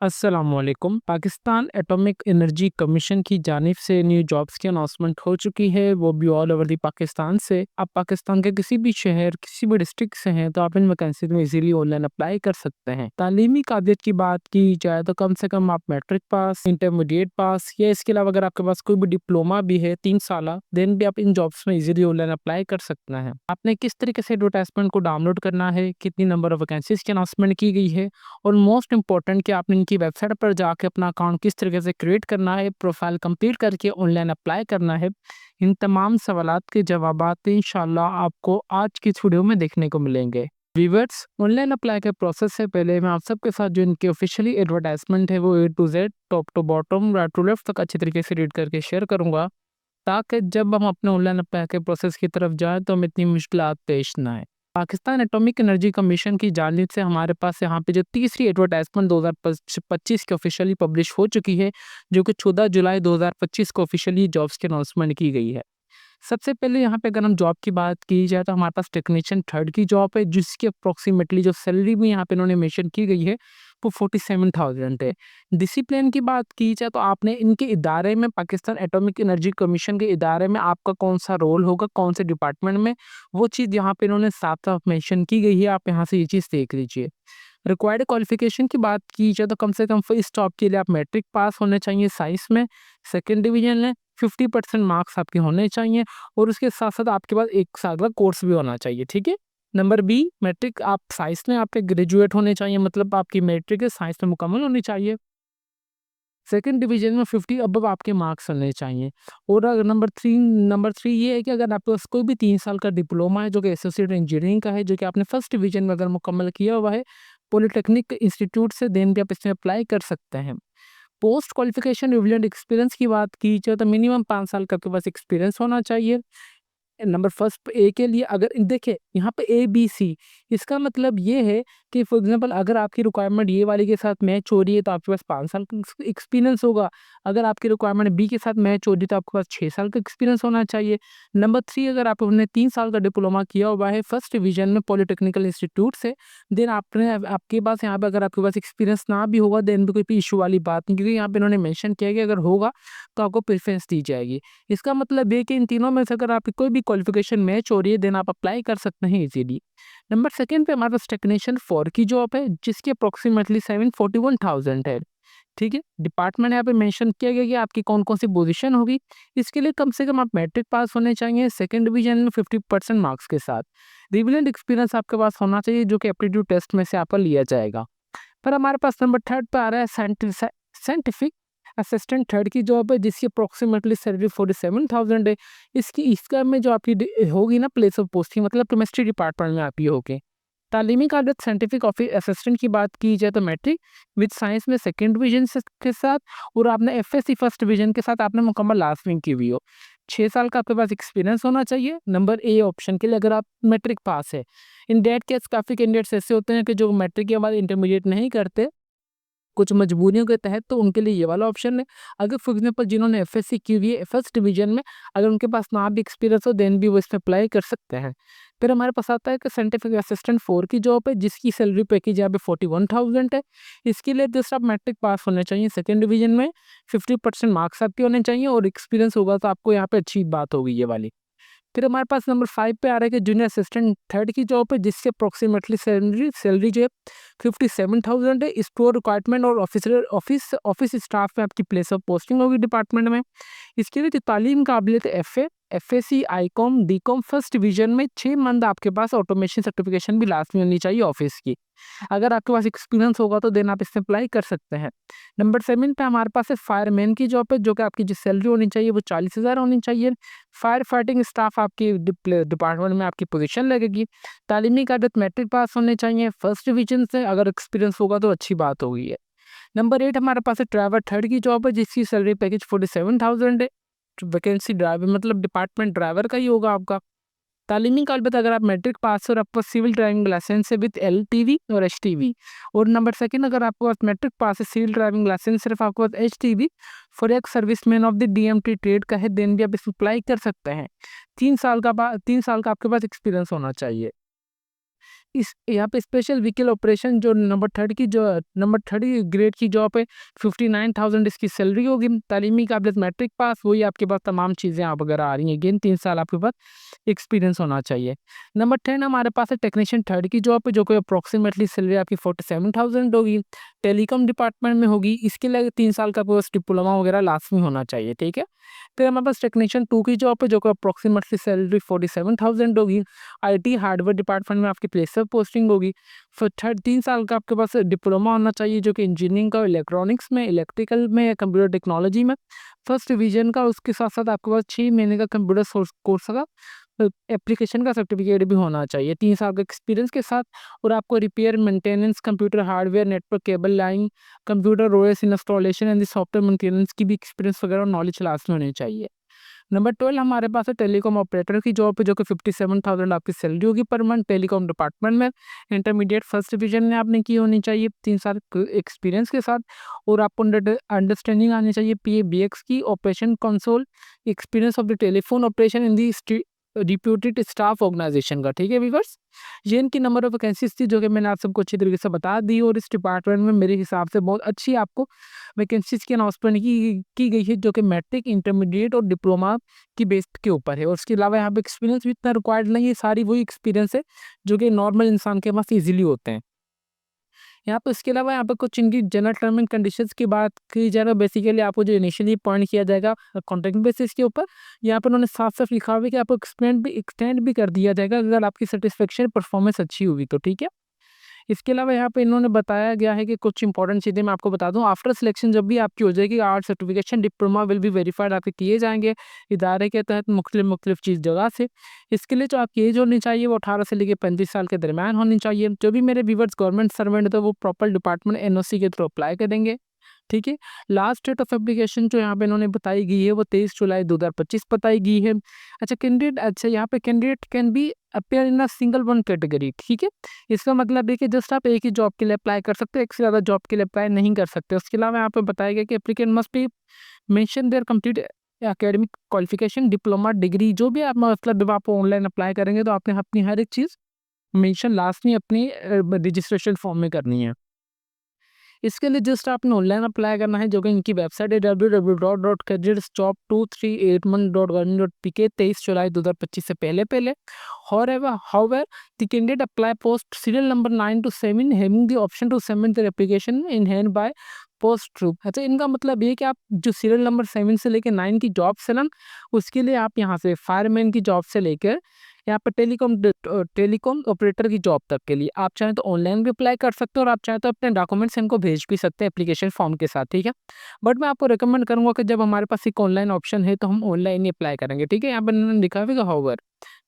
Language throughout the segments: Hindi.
अस्सलामुअलैकुम। पाकिस्तान एटॉमिक एनर्जी कमीशन की जानिब से न्यू जॉब्स की अनाउंसमेंट हो चुकी है, वो भी ऑल ओवर दी पाकिस्तान से। आप पाकिस्तान के किसी भी शहर, किसी भी डिस्ट्रिक्ट से हैं तो आप इन वैकेंसीज में इजीली ऑनलाइन अप्लाई कर सकते हैं। तालीमी काबिलियत की बात की जाए तो कम से कम आप मैट्रिक पास, इंटरमीडिएट पास या इसके अलावा अगर आपके पास कोई भी डिप्लोमा भी है 3 साल, देन भी आप इन जॉब्स में इजीली ऑनलाइन अप्लाई कर सकते हैं। आपने किस तरीके से एडवर्टाइजमेंट को डाउनलोड करना है, कितनी नंबर ऑफ वैकेंसीज की अनाउंसमेंट की गई है और मोस्ट इंपॉर्टेंट कि आपने इनकी वेबसाइट पर जाके अपना अकाउंट किस तरीके से क्रिएट करना है, प्रोफाइल कंप्लीट करके ऑनलाइन अप्लाई करना है, इन तमाम सवालात के जवाबात इंशाल्लाह आपको आज की इस वीडियो में देखने को मिलेंगे। व्यूअर्स, ऑनलाइन अप्लाई के प्रोसेस से पहले मैं आप सबके साथ जो इनकी ऑफिशियली एडवर्टाइजमेंट है वो A to Z, top to bottom, right to left तक अच्छी तरीके से रीड करके शेयर करूंगा, ताकि जब हम अपने ऑनलाइन अप्लाई के प्रोसेस की तरफ जाएं तो हमें इतनी मुश्किलात पेश ना आए। पाकिस्तान एटॉमिक एनर्जी कमीशन की जानिब से हमारे पास यहाँ पे जो तीसरी एडवर्टाइजमेंट 2025 की ऑफिशियली पब्लिश हो चुकी है, जो कि 14 जुलाई 2025 को ऑफिशियली जॉब्स की अनाउंसमेंट की गई है। सबसे पहले यहाँ पे अगर हम जॉब की बात की जाए तो हमारे पास टेक्नीशियन थर्ड की जॉब है, जिसकी अप्रोक्सीमेटली जो सैलरी भी यहाँ पे इन्होंने मेंशन की गई है वो 47,000 है। डिसिप्लिन की बात की जाए तो आपने इनके इदारे में, पाकिस्तान एटॉमिक एनर्जी कमीशन के इदारे में आपका कौन सा रोल होगा, कौन से डिपार्टमेंट में, वो चीज़ यहाँ पे इन्होंने साफ साफ मेंशन की गई है। आप यहाँ से ये चीज़ देख लीजिए। रिक्वायर्ड क्वालिफिकेशन की बात की जाए तो कम से कम इस जॉब के लिए आप मैट्रिक पास होने चाहिए साइंस में, सेकेंड डिवीजन में 50% मार्क्स आपके होने चाहिए और उसके साथ साथ आपके पास 1 साल का कोर्स भी होना चाहिए। ठीक है। नंबर बी, मैट्रिक आप साइंस में आपके ग्रेजुएट होने चाहिए, मतलब आपकी मैट्रिक साइंस में मुकम्मल होनी चाहिए। सेकंड डिवीजन में 50 अबव आपके मार्क्स होने चाहिए। और अगर नंबर थ्री ये है कि अगर आपके पास कोई भी 3 साल का डिप्लोमा है जो कि एसोसिएट इंजीनियरिंग का है, जो कि आपने फर्स्ट डिवीजन में अगर मुकम्मल किया हुआ है पॉलिटेक्निक इंस्टीट्यूट से, देन भी आप इसमें अप्लाई कर सकते हैं। पोस्ट क्वालिफिकेशन रिलेवेंट एक्सपीरियंस की बात की जाए तो मिनिमम 5 साल का आपके पास एक्सपीरियंस होना चाहिए। नंबर फर्स्ट ए के लिए अगर देखिए यहाँ पे ए बी सी, इसका मतलब ये है कि फॉर एग्जांपल अगर आपकी रिक्वायरमेंट ये वाली के साथ मैच हो रही है तो आपके पास 5 साल का एक्सपीरियंस होगा। अगर आपकी रिक्वायरमेंट बी के साथ मैच हो रही है तो आपके पास 6 साल का एक्सपीरियंस होना चाहिए। नंबर थ्री, अगर आपने 3 साल का डिप्लोमा किया हुआ है फर्स्ट डिवीजन में पॉलिटेक्निकल इंस्टीट्यूट से, देन आपने आपके पास यहाँ पे अगर आपके पास एक्सपीरियंस ना भी होगा देन भी कोई इशू वाली बात नहीं, क्योंकि यहाँ पे इन्होंने मेंशन किया है कि अगर होगा तो आपको प्रेफरेंस दी जाएगी। इसका मतलब ये कि इन तीनों में से अगर आपकी कोई भी क्वालिफिकेशन मैच हो रही है देन आप अप्लाई कर सकते हैं इजीली। नंबर सेकंड पे हमारे पास टेक्नीशियन 4 की जॉब है, जिसकी अप्रोक्सीमेटली 741,000 है। ठीक है। डिपार्टमेंट यहाँ पे मेंशन किया गया कि आपकी कौन कौन सी पोजीशन होगी। इसके लिए कम से कम आप मैट्रिक पास होने चाहिए सेकंड डिवीजन में 50% मार्क्स के साथ। रिलेवेंट एक्सपीरियंस आपके पास होना चाहिए जो कि एप्टीट्यूड टेस्ट में से आपका लिया जाएगा। पर हमारे पास नंबर थर्ड पे आ रहा है साइंटिफिक असिस्टेंट थर्ड की जॉब है, जिसकी अप्रोक्सीमेटली सैलरी 47,000 है। इसका में जो आपकी होगी ना प्लेस ऑफ पोस्टिंग, मतलब केमिस्ट्री डिपार्टमेंट में आप ये होगे। तालीमी काबिलियत साइंटिफिक ऑफिस असिस्टेंट की बात की जाए तो मैट्रिक विद साइंस में सेकेंड डिवीजन के साथ, और आपने एफएससी फर्स्ट डिवीजन के साथ आपने मुकम्मल लास्ट विंग की हुई हो। 6 साल का आपके पास एक्सपीरियंस होना चाहिए। नंबर ए ऑप्शन के लिए अगर आप मैट्रिक पास है। इन डेट केस काफ़ी कैंडिडेट्स ऐसे होते हैं कि जो मैट्रिक के बाद इंटरमीडिएट नहीं करते कुछ मजबूरियों के तहत, तो उनके लिए ये वाला ऑप्शन है। अगर फॉर एग्जांपल जिन्होंने एफएससी की हुई है फर्स्ट डिवीजन में, अगर उनके पास ना भी एक्सपीरियंस हो देन भी वो इसमें अप्लाई कर सकते हैं। फिर हमारे पास आता है कि साइंटिफिक असिस्टेंट 4 की जॉब है, जिसकी सैलरी पैकेज यहाँ पे 41,000 है। इसके लिए जस्ट आप मैट्रिक पास होने चाहिए सेकेंड डिवीजन में, 50% मार्क्स आपके होने चाहिए और एक्सपीरियंस होगा तो आपको यहाँ पे अच्छी बात होगी ये वाली। फिर हमारे पास नंबर 5 पे आ रहा है कि जूनियर असिस्टेंट थर्ड की जॉब है, जिससे अप्रोक्सीमेटली सैलरी जो है 57,000 है। स्टोर रिक्वायरमेंट और ऑफिस ऑफिस स्टाफ में आपकी प्लेस ऑफ पोस्टिंग होगी डिपार्टमेंट में। इसके लिए जो तालीम काबिलियत एफएससी आईकॉम डीकॉम फर्स्ट डिवीजन में 6 मंथ आपके पास ऑटोमेशन सर्टिफिकेशन भी लास्ट में होनी चाहिए ऑफिस की। अगर आपके पास एक्सपीरियंस होगा तो देन आप इसमें अप्लाई कर सकते हैं। नंबर 7 पे हमारे पास है फायरमैन की जॉब है, जो कि आपकी जो सैलरी होनी चाहिए वो 40,000 होनी चाहिए। फायर फाइटिंग स्टाफ आपकी डिपार्टमेंट में आपकी पोजीशन लगेगी। तालीमी काबिलियत मैट्रिक पास होने चाहिए फर्स्ट डिवीजन से, अगर एक्सपीरियंस होगा तो अच्छी बात होगी है। नंबर 8 हमारे पास है ड्राइवर थर्ड की जॉब है, जिसकी सैलरी पैकेज 47,000 है। वैकेंसी ड्राइवर मतलब डिपार्टमेंट ड्राइवर का ही होगा आपका। तालीमी काबिलियत अगर आप मैट्रिक पास और आपको सिविल ड्राइविंग लाइसेंस है विद एलटीवी और एचटीवी। और नंबर सेकंड, अगर आपके पास मैट्रिक पास है सिविल ड्राइविंग लाइसेंस सिर्फ आपके पास एचटीवी फॉर एक serviceman of the DMT trade का है, देन भी आप इसमें अप्लाई कर सकते हैं। 3 साल का आपके पास एक्सपीरियंस होना चाहिए। इस यहाँ पे स्पेशल व्हीकल ऑपरेशन जो नंबर 30 ग्रेड की जॉब है, 59,000 इसकी सैलरी होगी, तालीमी काबिलियत मैट्रिक पास, वही आपके पास तमाम चीज़ें आप वगैरह आ रही हैं। अगेन 3 साल आपके पास एक्सपीरियंस होना चाहिए। नंबर 10 हमारे पास है टेक्नीशियन थर्ड की जॉब है, जो कि अप्रॉक्सीमेटली सैलरी आपकी 47,000 होगी, टेलीकॉम डिपार्टमेंट में होगी। इसके लिए 3 साल का कोर्स डिप्लोमा वगैरह लाजमी होना चाहिए, ठीक है। फिर हमारे पास टेक्नीशियन 2 की जॉब है, जो कि अप्रॉक्सीमेटली सैलरी 47,000 होगी, आईटी हार्डवेयर डिपार्टमेंट में आपकी प्लेसर पोस्टिंग होगी। फिर 3 साल का आपके पास डिप्लोमा होना चाहिए, जो कि इंजीनियरिंग का इलेक्ट्रॉनिक्स में, इलेक्ट्रिकल में या कंप्यूटर टेक्नोलॉजी में फर्स्ट डिवीजन का। उसके साथ साथ आपके पास 6 महीने का कंप्यूटर कोर्स का एप्लीकेशन का सर्टिफिकेट भी होना चाहिए 3 साल के एक्सपीरियंस के साथ। और आपको repair, maintenance, computer hardware, network cable line, computer OS installation and software maintenance की भी एक्सपीरियंस वगैरह नॉलेज क्लास में होनी चाहिए। नंबर 12 हमारे पास है टेलीकॉम ऑपरेटर की जॉब है, जो कि 57,000 आपकी सैलरी होगी पर मंथ, टेलीकॉम डिपार्टमेंट में, इंटरमीडिएट फर्स्ट डिवीजन में आपने की होनी चाहिए 3 साल एक्सपीरियंस के साथ। और आपको अंडरस्टैंडिंग आनी चाहिए PABX की, operation console, experience of the telephone operation in the deputed staff organisation का, ठीक है व्यूअर्स। ये इनकी नंबर ऑफ वैकेंसीज थी, जो कि मैंने आप सबको अच्छी तरीके से बता दी। और इस डिपार्टमेंट में मेरे हिसाब से बहुत अच्छी आपको वैकेंसीज की अनाउंसमेंट की गई है, जो कि मैट्रिक, इंटरमीडिएट और डिप्लोमा की बेस के ऊपर है। और उसके अलावा यहाँ पे एक्सपीरियंस भी इतना रिक्वायर्ड नहीं है, सारी वही एक्सपीरियंस है जो कि नॉर्मल इंसान के पास इजीली होते हैं। यहाँ पे इसके अलावा यहाँ पे कुछ इनकी जनरल टर्म एंड कंडीशंस की बात की जाए तो बेसिकली आपको जो इनिशियली पॉइंट किया जाएगा कॉन्ट्रैक्ट बेसिस के ऊपर, यहाँ पर उन्होंने साफ साफ लिखा हुआ है कि आपको एक्सटेंड भी कर दिया जाएगा अगर आपकी सेटिस्फेक्शन परफॉर्मेंस अच्छी हुई तो, ठीक है। इसके अलावा यहाँ पे इन्होंने बताया गया है कि कुछ इंपॉर्टेंट चीज़ें मैं आपको बता दूं। आफ्टर सिलेक्शन जब भी आपकी हो जाएगी, art certification diploma will be verified आपके किए जाएंगे इदारे के तहत मुख्तलिफ चीज़ जगह से। इसके लिए जो आपकी एज होनी चाहिए वो 18 से लेकर 35 साल के दरमियान होनी चाहिए। जो भी मेरे व्यूवर्स गवर्नमेंट सर्वेंट है तो वो प्रॉपर डिपार्टमेंट NOC के थ्रू अप्लाई करेंगे, ठीक है। लास्ट डेट ऑफ एप्लीकेशन जो यहाँ पे इन्होंने बताई गई है वो 23 जुलाई 2025 बताई गई है। अच्छा यहाँ पे candidate can be appear in a single one category, ठीक है। इसका मतलब है कि जस्ट आप एक ही जॉब के लिए अप्लाई कर सकते हो, एक से ज़्यादा जॉब के लिए अप्लाई नहीं कर सकते। उसके अलावा यहाँ पे बताया गया कि applicant must be mention their complete academic qualification, diploma, degree, जो भी आप मतलब जब आप ऑनलाइन अप्लाई करेंगे तो आपने अपनी हर एक चीज़ मेंशन लास्ट में अपनी रजिस्ट्रेशन फॉर्म में करनी है। इसके लिए जस्ट आपने ऑनलाइन अप्लाई करना है, जो कि इनकी वेबसाइट है www.careersjob2381.government.pk 23 जुलाई 2025 से पहले। However, the candidate apply post serial number 9 to 7 having the option to submit their application in hand by post through. अच्छा, इनका मतलब ये कि आप जो सीरियल नंबर 7 से लेकर 9 की जॉब से ना, उसके लिए आप यहाँ से फायरमैन की जॉब से लेकर यहाँ पर टेलीकॉम ऑपरेटर की जॉब तक के लिए आप चाहें तो ऑनलाइन भी अप्लाई कर सकते हो और आप चाहें तो अपने डॉक्यूमेंट्स इनको भेज भी सकते हैं एप्लीकेशन फॉर्म के साथ, ठीक है। बट मैं आपको रिकमेंड करूंगा कि जब हमारे पास एक ऑनलाइन ऑप्शन है तो हम ऑनलाइन ही अप्लाई करेंगे, ठीक है। यहाँ पर इन्होंने लिखा हुआ होवर,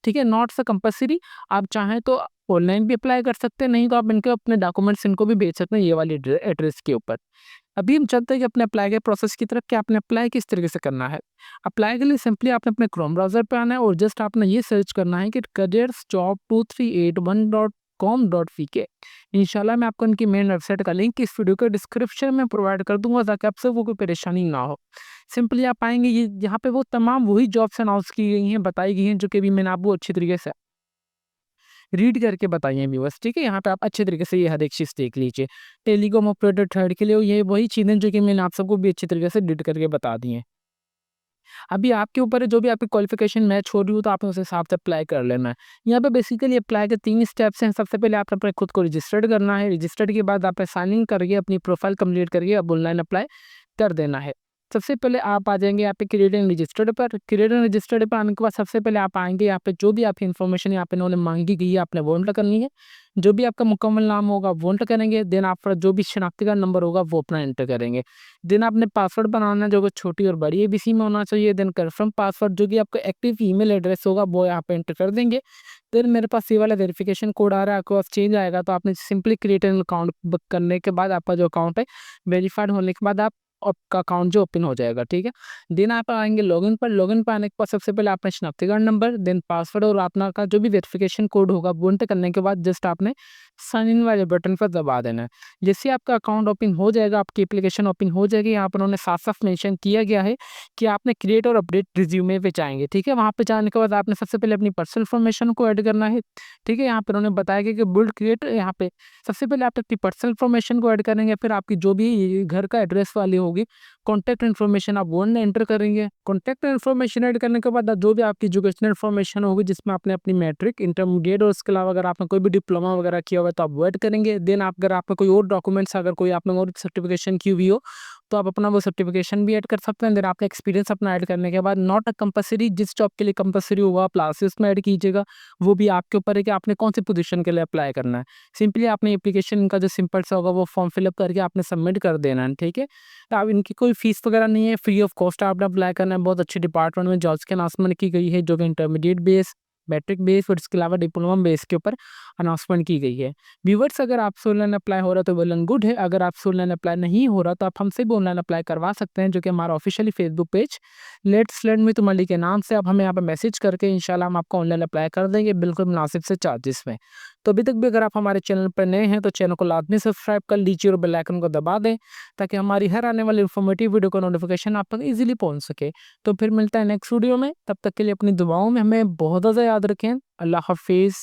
ठीक है, नॉट स कंपल्सरी। आप चाहें तो ऑनलाइन भी अप्लाई कर सकते हैं, नहीं तो आप इनके अपने डॉक्यूमेंट्स इनको भी भेज सकते हैं ये वाली एड्रेस के ऊपर। अभी हम चलते हैं कि अपने अप्लाई के प्रोसेस की तरफ कि आपने अप्लाई किस तरीके से करना है। अप्लाई के लिए सिंपली आपने अपने क्रोम ब्राउज़र पे आना है और जस्ट आपने ये सर्च करना है कि careersjob2381.com.pk। इंशाल्लाह मैं आपको इनकी मेन वेबसाइट का लिंक इस वीडियो के डिस्क्रिप्शन में प्रोवाइड कर दूंगा ताकि आपसे वो कोई परेशानी ना हो। सिंपली आप आएंगे, ये यहाँ पे वो तमाम वही जॉब्स अनाउंस की गई हैं, बताई गई हैं, जो कि भी मैंने आपको अच्छी तरीके से रीड करके बताइए व्यूअर्स, ठीक है। यहाँ पे आप अच्छे तरीके से ये हर एक चीज़ देख लीजिए। टेलीकॉम ऑपरेटर थर्ड के लिए ये वही चीज़ें जो कि मैंने आप सबको भी अच्छी तरीके से रीड करके बता दी हैं। अभी आपके ऊपर है, जो भी आपकी क्वालिफिकेशन मैच हो रही हो तो आपने उस हिसाब से अप्लाई कर लेना है। यहाँ पे बेसिकली अप्लाई के 3 स्टेप्स हैं। सबसे पहले आपने अपने खुद को रजिस्टर्ड करना है, रजिस्टर्ड के बाद आपने साइन इन करके अपनी प्रोफाइल कंप्लीट करके अब ऑनलाइन अप्लाई कर देना है। सबसे पहले आप आ जाएंगे यहाँ पे क्रिएट एंड रजिस्टर्ड पर। क्रिएट एंड रजिस्टर्ड पर आने के बाद सबसे पहले आप आएंगे, यहाँ पे जो भी आपकी इन्फॉर्मेशन यहाँ पे इन्होंने मांगी गई है आपने वो एंटर करनी है। जो भी आपका मुकम्मल नाम होगा वो एंटर करेंगे। देन आपका जो भी शनाख्ती का नंबर होगा वो अपना एंटर करेंगे। देन आपने पासवर्ड बनाना है जो कि छोटी और बड़ी ABC में होना चाहिए। देन कन्फर्म पासवर्ड, जो कि आपका एक्टिव ईमेल एड्रेस होगा वो यहाँ पे एंटर कर देंगे। देन मेरे पास ये वाला वेरिफिकेशन कोड आ रहा है, आपके पास चेंज आएगा तो आपने सिंपली क्रिएट एन अकाउंट करने के बाद आपका जो अकाउंट है वेरीफाइड होने के बाद आप आपका अकाउंट जो ओपन हो जाएगा, ठीक है। देन आप आएंगे लॉगिन पर। लॉगिन पर आने के बाद सबसे पहले आपने शनाख्ती कार्ड नंबर, देन पासवर्ड और अपना का जो भी वेरिफिकेशन कोड होगा वो एंटर करने के बाद जस्ट आपने साइन इन वाले बटन पर दबा देना है। जैसे ही आपका अकाउंट ओपन हो जाएगा, आपकी एप्लीकेशन ओपन हो जाएगी, यहाँ पर उन्होंने साफ साफ मेंशन किया गया है कि आपने क्रिएट और अपडेट रिज्यूमे पे जाएंगे, ठीक है। वहाँ पे जाने के बाद आपने सबसे पहले अपनी पर्सनल इन्फॉर्मेशन को ऐड करना है, ठीक है। यहाँ पर उन्होंने बताया गया कि बिल्ड क्रिएट, यहाँ पे सबसे पहले आप अपनी पर्सनल इन्फॉर्मेशन को ऐड करेंगे, फिर आपकी जो भी घर का एड्रेस वाली होगी कॉन्टैक्ट इन्फॉर्मेशन आप वो एंटर करेंगे। कॉन्टैक्ट इन्फॉर्मेशन ऐड करने के बाद जो भी आपकी एजुकेशनल इन्फॉर्मेशन होगी जिसमें आपने अपनी मैट्रिक, इंटरमीडिएट और उसके अलावा अगर आपने कोई भी डिप्लोमा वगैरह किया हुआ है तो आप वो ऐड करेंगे। देन आप अगर आपका कोई और डॉक्यूमेंट्स, अगर कोई आपने और सर्टिफिकेशन की हुई हो तो आप अपना वो सर्टिफिकेशन भी ऐड कर सकते हैं। देन आपने एक्सपीरियंस अपना ऐड करने के बाद नॉट अ कंपलसरी, जिस जॉब के लिए कंपलसरी होगा आप लास्ट उसमें ऐड कीजिएगा। वो भी आपके ऊपर है कि आपने कौन सी पोजीशन के लिए अप्लाई करना है। सिंपली आपने एप्लीकेशन का जो सिंपल सा होगा वो फॉर्म फिलअप करके आपने सबमिट कर देना है, ठीक है। तो अब इनकी कोई फीस वगैरह नहीं है, फ्री ऑफ कॉस्ट आपने अप्लाई करना है। बहुत अच्छी डिपार्टमेंट में जॉब्स की अनाउंसमेंट की गई है जो कि इंटरमीडिएट बेस, मैट्रिक बेस और इसके अलावा डिप्लोमा बेस के ऊपर अनाउंसमेंट की गई है। व्यूअर्स, अगर आपसे ऑनलाइन अप्लाई हो रहा है तो वेल एंड गुड है। अगर आपसे ऑनलाइन अप्लाई नहीं हो रहा तो आप हमसे भी ऑनलाइन अप्लाई करवा सकते हैं, जो कि हमारा officially Facebook page let's learn with मली के नाम से आप हमें यहाँ पे मैसेज करके इंशाल्लाह हम आपको ऑनलाइन अप्लाई कर देंगे बिल्कुल मुनासिब से चार्जेस में। तो अभी तक भी अगर आप हमारे चैनल पर नए हैं तो चैनल को लाजमी सब्सक्राइब कर लीजिए और बेल आइकन को दबा दें ताकि हमारी हर आने वाली इन्फॉर्मेटिव वीडियो का नोटिफिकेशन आप तक ईजिली पहुंच सके। तो फिर मिलता है नेक्स्ट वीडियो में, तब तक के लिए अपनी दुआओं में हमें बहुत ज़्यादा याद रखें। अल्लाह हाफिज़।